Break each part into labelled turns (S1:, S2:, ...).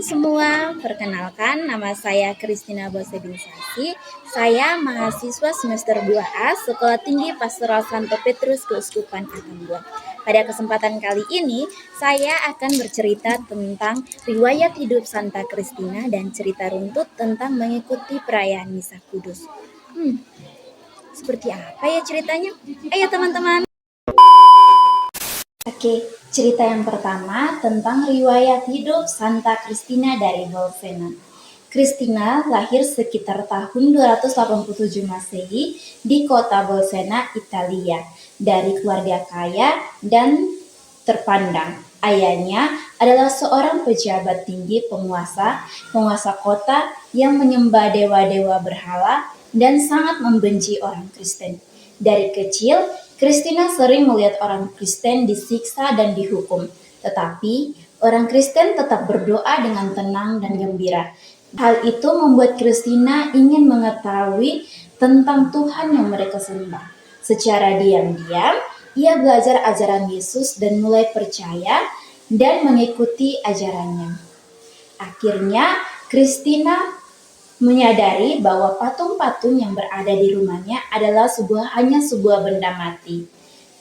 S1: semua, perkenalkan nama saya Christina Bosebinsasi. Saya mahasiswa semester 2A Sekolah Tinggi Pastoral Santo Petrus Keuskupan Atambua. Pada kesempatan kali ini, saya akan bercerita tentang riwayat hidup Santa Christina dan cerita runtut tentang mengikuti perayaan Misa Kudus. Seperti apa ya ceritanya? Ayo teman-teman. Oke, cerita yang pertama tentang riwayat hidup Santa Christina dari Bolsena. Christina lahir sekitar tahun 287 Masehi di kota Bolsena, Italia, dari keluarga kaya dan terpandang. Ayahnya adalah seorang pejabat tinggi penguasa kota yang menyembah dewa-dewa berhala dan sangat membenci orang Kristen. Dari kecil, Christina sering melihat orang Kristen disiksa dan dihukum, tetapi orang Kristen tetap berdoa dengan tenang dan gembira. Hal itu membuat Christina ingin mengetahui tentang Tuhan yang mereka sembah. Secara diam-diam, ia belajar ajaran Yesus dan mulai percaya dan mengikuti ajarannya. Akhirnya, Christina menyadari bahwa patung-patung yang berada di rumahnya adalah hanya sebuah benda mati.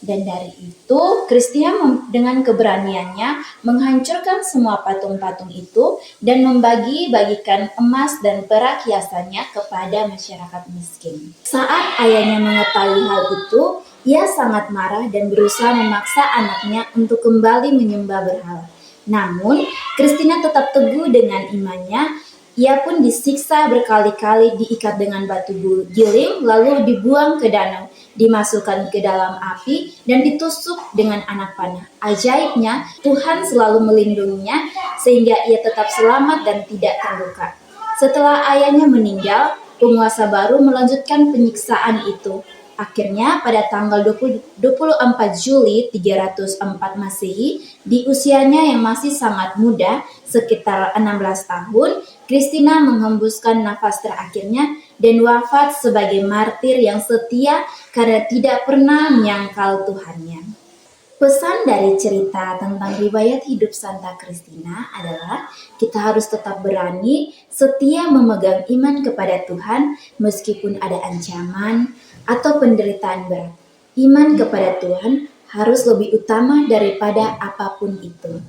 S1: Dan dari itu, Christina dengan keberaniannya menghancurkan semua patung-patung itu dan membagi-bagikan emas dan perak hiasannya kepada masyarakat miskin. Saat ayahnya mengetahui hal itu, ia sangat marah dan berusaha memaksa anaknya untuk kembali menyembah berhala. Namun, Christina tetap teguh dengan imannya. Ia pun disiksa berkali-kali, diikat dengan batu giling, lalu dibuang ke danau, dimasukkan ke dalam api, dan ditusuk dengan anak panah. Ajaibnya, Tuhan selalu melindunginya sehingga ia tetap selamat dan tidak terluka. Setelah ayahnya meninggal, penguasa baru melanjutkan penyiksaan itu. Akhirnya pada tanggal 24 Juli 304 Masehi, di usianya yang masih sangat muda, sekitar 16 tahun, Christina menghembuskan nafas terakhirnya dan wafat sebagai martir yang setia karena tidak pernah menyangkal Tuhannya. Pesan dari cerita tentang riwayat hidup Santa Christina adalah kita harus tetap berani, setia memegang iman kepada Tuhan meskipun ada ancaman atau penderitaan berat. Iman kepada Tuhan harus lebih utama daripada apapun itu.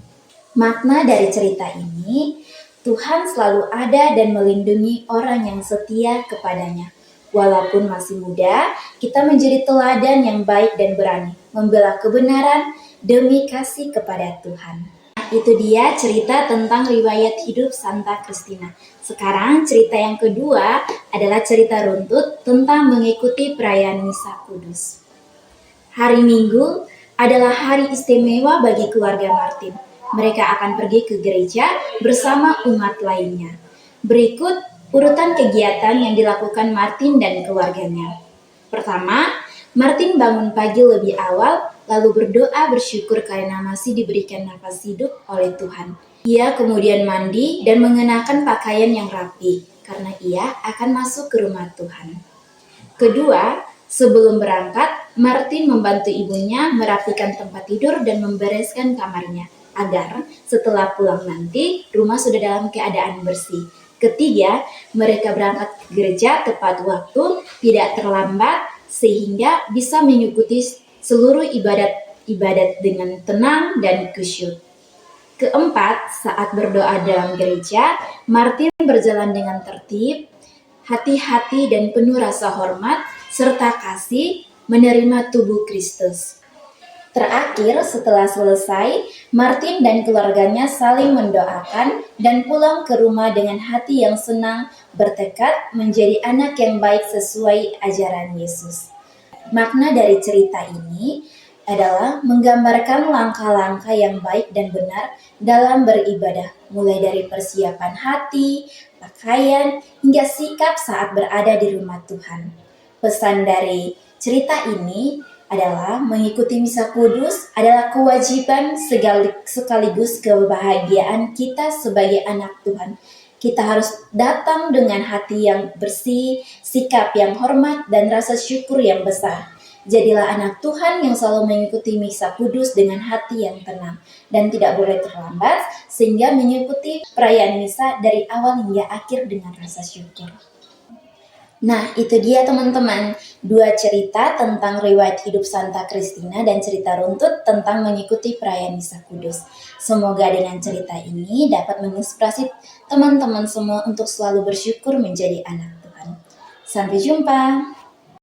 S1: Makna dari cerita ini, Tuhan selalu ada dan melindungi orang yang setia kepadanya. Walaupun masih muda, kita menjadi teladan yang baik dan berani, membela kebenaran demi kasih kepada Tuhan. Itu dia cerita tentang riwayat hidup Santa Christina. Sekarang cerita yang kedua adalah cerita runtut tentang mengikuti perayaan Misa Kudus. Hari Minggu adalah hari istimewa bagi keluarga Martin. Mereka akan pergi ke gereja bersama umat lainnya. Berikut urutan kegiatan yang dilakukan Martin dan keluarganya. Pertama, Martin bangun pagi lebih awal, lalu berdoa bersyukur karena masih diberikan nafas hidup oleh Tuhan. Ia kemudian mandi dan mengenakan pakaian yang rapi, karena ia akan masuk ke rumah Tuhan. Kedua, sebelum berangkat, Martin membantu ibunya merapikan tempat tidur dan membereskan kamarnya, agar setelah pulang nanti, rumah sudah dalam keadaan bersih. Ketiga, mereka berangkat ke gereja tepat waktu, tidak terlambat, sehingga bisa mengikuti seluruh ibadat dengan tenang dan khusyuk. Keempat, saat berdoa dalam gereja, Martin berjalan dengan tertib, hati-hati dan penuh rasa hormat, serta kasih menerima tubuh Kristus. Terakhir, setelah selesai, Martin dan keluarganya saling mendoakan dan pulang ke rumah dengan hati yang senang, bertekad menjadi anak yang baik sesuai ajaran Yesus. Makna dari cerita ini adalah menggambarkan langkah-langkah yang baik dan benar dalam beribadah, mulai dari persiapan hati, pakaian, hingga sikap saat berada di rumah Tuhan. Pesan dari cerita ini adalah mengikuti Misa Kudus adalah kewajiban sekaligus kebahagiaan kita sebagai anak Tuhan. Kita harus datang dengan hati yang bersih, sikap yang hormat, dan rasa syukur yang besar. Jadilah anak Tuhan yang selalu mengikuti misa kudus dengan hati yang tenang dan tidak boleh terlambat, sehingga mengikuti perayaan misa dari awal hingga akhir dengan rasa syukur. Nah, itu dia teman-teman, 2 cerita tentang riwayat hidup Santa Christina dan cerita runtut tentang mengikuti perayaan misa kudus. Semoga dengan cerita ini dapat menginspirasi teman-teman semua untuk selalu bersyukur menjadi anak Tuhan. Sampai jumpa.